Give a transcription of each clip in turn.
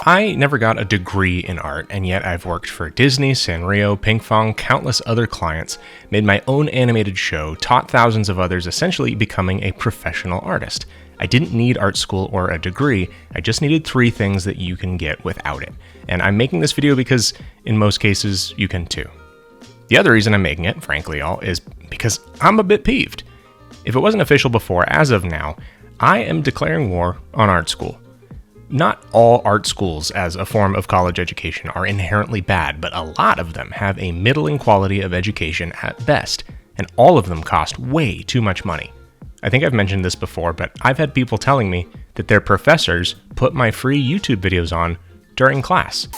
I never got a degree in art, and yet I've worked for Disney, Sanrio, Pinkfong, countless other clients, made my own animated show, taught thousands of others, essentially becoming a professional artist. I didn't need art school or a degree, I just needed 3 things that you can get without it. And I'm making this video because, in most cases, you can too. The other reason I'm making it, frankly y'all, is because I'm a bit peeved. If it wasn't official before, as of now, I am declaring war on art school. Not all art schools as a form of college education are inherently bad, but a lot of them have a middling quality of education at best, and all of them cost way too much money. I think I've mentioned this before, but I've had people telling me that their professors put my free YouTube videos on during class.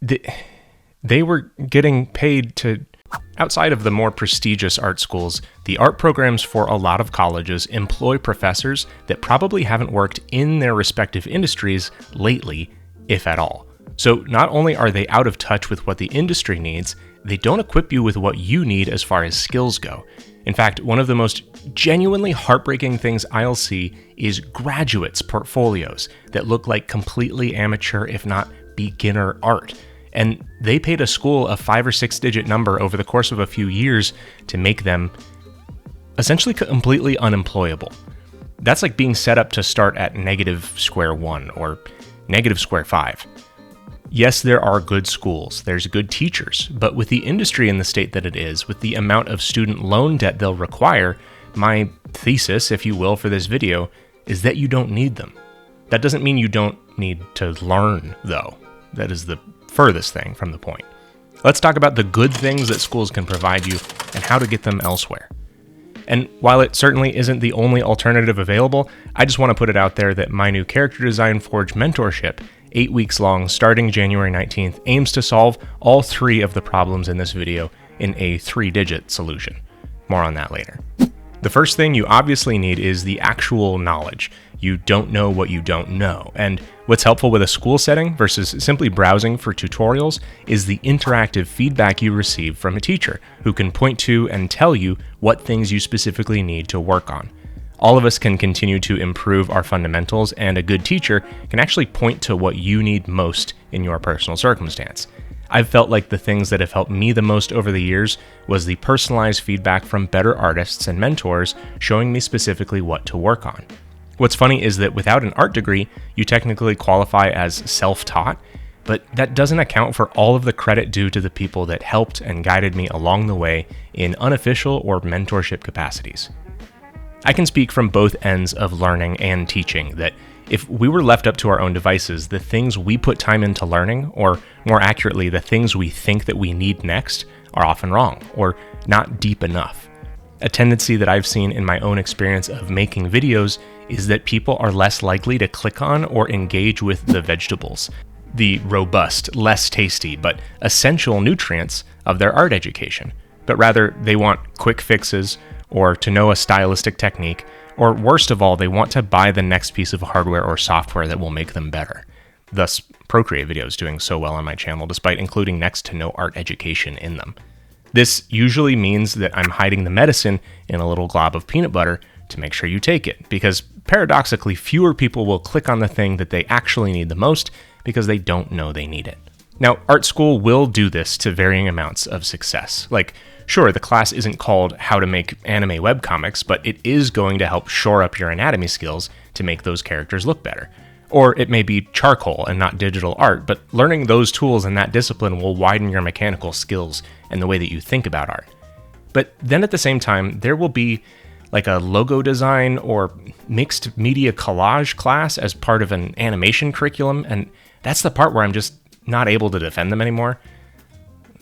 They were getting paid to... Outside of the more prestigious art schools, the art programs for a lot of colleges employ professors that probably haven't worked in their respective industries lately, if at all. So not only are they out of touch with what the industry needs, they don't equip you with what you need as far as skills go. In fact, one of the most genuinely heartbreaking things I'll see is graduates' portfolios that look like completely amateur, if not beginner art. And they paid a school a 5 or 6 digit number over the course of a few years to make them essentially completely unemployable. That's like being set up to start at -1 or -5. Yes, there are good schools, there's good teachers, but with the industry in the state that it is, with the amount of student loan debt they'll require, my thesis, if you will, for this video, is that you don't need them. That doesn't mean you don't need to learn, though. That is the furthest thing from the point. Let's talk about the good things that schools can provide you and how to get them elsewhere. And while it certainly isn't the only alternative available, I just want to put it out there that my new Character Design Forge mentorship, 8 weeks long, starting January 19th, aims to solve all 3 of the problems in this video in a 3-digit solution. More on that later. The first thing you obviously need is the actual knowledge. You don't know what you don't know. And what's helpful with a school setting versus simply browsing for tutorials is the interactive feedback you receive from a teacher who can point to and tell you what things you specifically need to work on. All of us can continue to improve our fundamentals, and a good teacher can actually point to what you need most in your personal circumstance. I've felt like the things that have helped me the most over the years was the personalized feedback from better artists and mentors showing me specifically what to work on. What's funny is that without an art degree, you technically qualify as self-taught, but that doesn't account for all of the credit due to the people that helped and guided me along the way in unofficial or mentorship capacities. I can speak from both ends of learning and teaching that if we were left up to our own devices, the things we put time into learning, or more accurately, the things we think that we need next, are often wrong or not deep enough. A tendency that I've seen in my own experience of making videos is that people are less likely to click on or engage with the vegetables, the robust, less tasty, but essential nutrients of their art education. But rather, they want quick fixes, or to know a stylistic technique, or worst of all, they want to buy the next piece of hardware or software that will make them better. Thus, Procreate videos doing so well on my channel despite including next to no art education in them. This usually means that I'm hiding the medicine in a little glob of peanut butter to make sure you take it, because paradoxically, fewer people will click on the thing that they actually need the most because they don't know they need it. Now, art school will do this to varying amounts of success. Like, sure, the class isn't called How to Make Anime Webcomics, but it is going to help shore up your anatomy skills to make those characters look better. Or it may be charcoal and not digital art, but learning those tools in that discipline will widen your mechanical skills and the way that you think about art. But then at the same time, there will be like a logo design or mixed media collage class as part of an animation curriculum, and that's the part where I'm just not able to defend them anymore.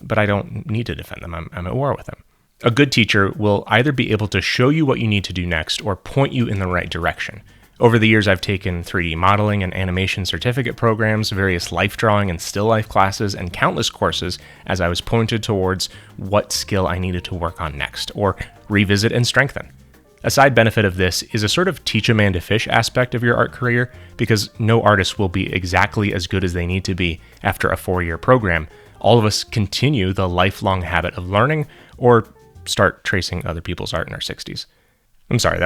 But I don't need to defend them, I'm at war with them. A good teacher will either be able to show you what you need to do next or point you in the right direction. Over the years, I've taken 3D modeling and animation certificate programs, various life drawing and still life classes, and countless courses as I was pointed towards what skill I needed to work on next, or revisit and strengthen. A side benefit of this is a sort of teach a man to fish aspect of your art career, because no artist will be exactly as good as they need to be after a 4-year program. All of us continue the lifelong habit of learning, or start tracing other people's art in our 60s. I'm sorry,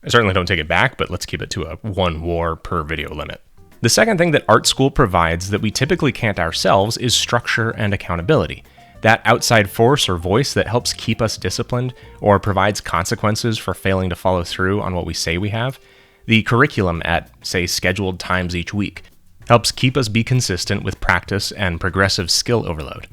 I certainly don't take it back, but let's keep it to a 1 war per video limit. The second thing that art school provides that we typically can't ourselves is structure and accountability. That outside force or voice that helps keep us disciplined or provides consequences for failing to follow through on what we say we have. The curriculum at, say, scheduled times each week helps keep us be consistent with practice and progressive skill overload.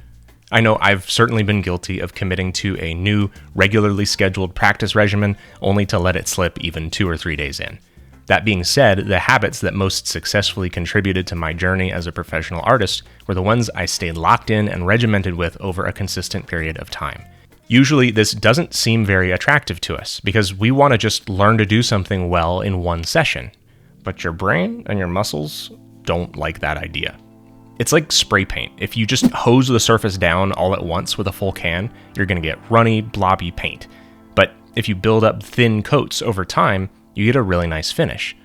I know I've certainly been guilty of committing to a new, regularly scheduled practice regimen only to let it slip even 2 or 3 days in. That being said, the habits that most successfully contributed to my journey as a professional artist were the ones I stayed locked in and regimented with over a consistent period of time. Usually, this doesn't seem very attractive to us because we want to just learn to do something well in one session. But your brain and your muscles don't like that idea. It's like spray paint. If you just hose the surface down all at once with a full can, you're going to get runny, blobby paint. But if you build up thin coats over time, you get a really nice finish.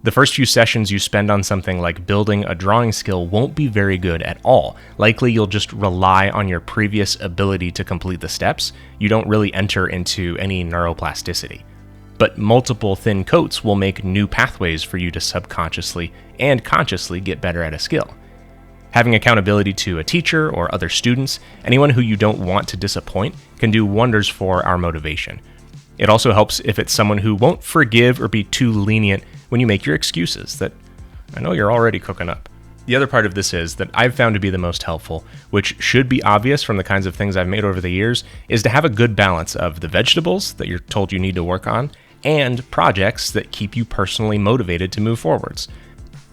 The first few sessions you spend on something like building a drawing skill won't be very good at all. Likely you'll just rely on your previous ability to complete the steps. You don't really enter into any neuroplasticity. But multiple thin coats will make new pathways for you to subconsciously and consciously get better at a skill. Having accountability to a teacher or other students, anyone who you don't want to disappoint, can do wonders for our motivation. It also helps if it's someone who won't forgive or be too lenient when you make your excuses that I know you're already cooking up. The other part of this is that I've found to be the most helpful, which should be obvious from the kinds of things I've made over the years, is to have a good balance of the vegetables that you're told you need to work on and projects that keep you personally motivated to move forwards.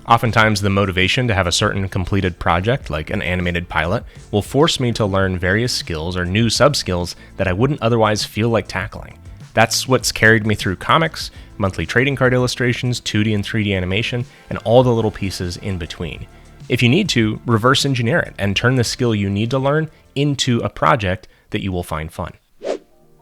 Oftentimes, the motivation to have a certain completed project, like an animated pilot, will force me to learn various skills or new sub-skills that I wouldn't otherwise feel like tackling. That's what's carried me through comics, monthly trading card illustrations, 2D and 3D animation, and all the little pieces in between. If you need to, reverse engineer it and turn the skill you need to learn into a project that you will find fun.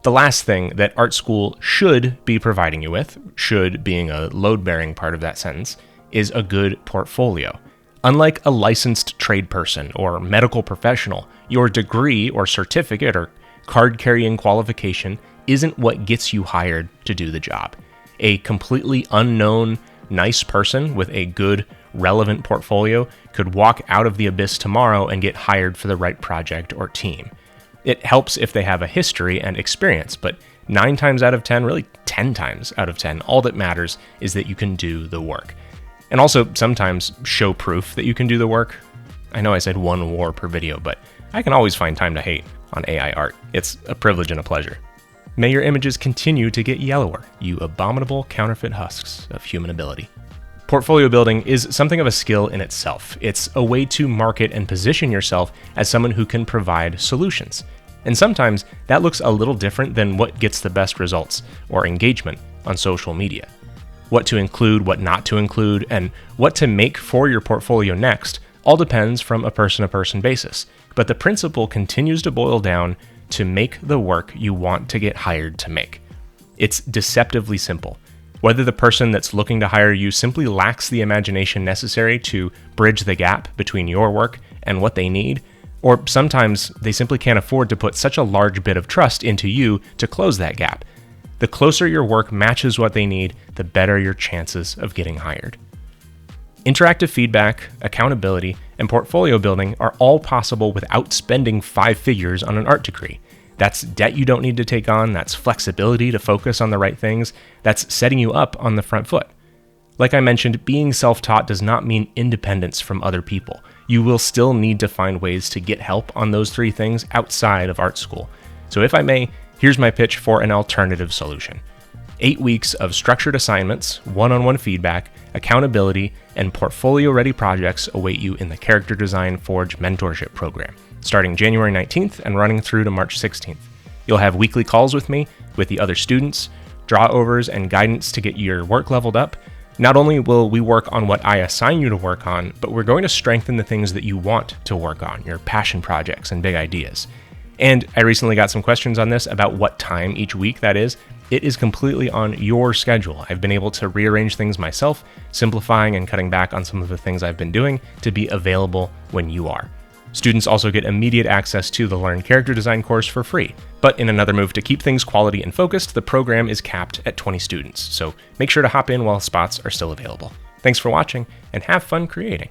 The last thing that art school should be providing you with, should being a load-bearing part of that sentence, is a good portfolio. Unlike a licensed trade person or medical professional, your degree or certificate or card-carrying qualification isn't what gets you hired to do the job. A completely unknown, nice person with a good, relevant portfolio could walk out of the abyss tomorrow and get hired for the right project or team. It helps if they have a history and experience, but 9 times out of 10, really 10 times out of 10, all that matters is that you can do the work. And also sometimes show proof that you can do the work. I know I said 1 war per video, but I can always find time to hate on AI art. It's a privilege and a pleasure. May your images continue to get yellower, you abominable counterfeit husks of human ability. Portfolio building is something of a skill in itself. It's a way to market and position yourself as someone who can provide solutions. And sometimes that looks a little different than what gets the best results or engagement on social media. What to include, what not to include, and what to make for your portfolio next all depends from a person-to-person basis. But the principle continues to boil down to make the work you want to get hired to make. It's deceptively simple. Whether the person that's looking to hire you simply lacks the imagination necessary to bridge the gap between your work and what they need, or sometimes they simply can't afford to put such a large bit of trust into you to close that gap. The closer your work matches what they need, the better your chances of getting hired. Interactive feedback, accountability, and portfolio building are all possible without spending 5 figures on an art degree. That's debt you don't need to take on, that's flexibility to focus on the right things, that's setting you up on the front foot. Like I mentioned, being self-taught does not mean independence from other people. You will still need to find ways to get help on those 3 things outside of art school. So if I may, here's my pitch for an alternative solution. 8 weeks of structured assignments, one-on-one feedback, accountability, and portfolio-ready projects await you in the Character Design Forge Mentorship program, starting January 19th and running through to March 16th. You'll have weekly calls with me, with the other students, draw-overs, and guidance to get your work leveled up. Not only will we work on what I assign you to work on, but we're going to strengthen the things that you want to work on, your passion projects and big ideas. And I recently got some questions on this about what time each week that is. It is completely on your schedule. I've been able to rearrange things myself, simplifying and cutting back on some of the things I've been doing to be available when you are. Students also get immediate access to the Learn Character Design course for free. But in another move to keep things quality and focused, the program is capped at 20 students, so make sure to hop in while spots are still available. Thanks for watching, and have fun creating.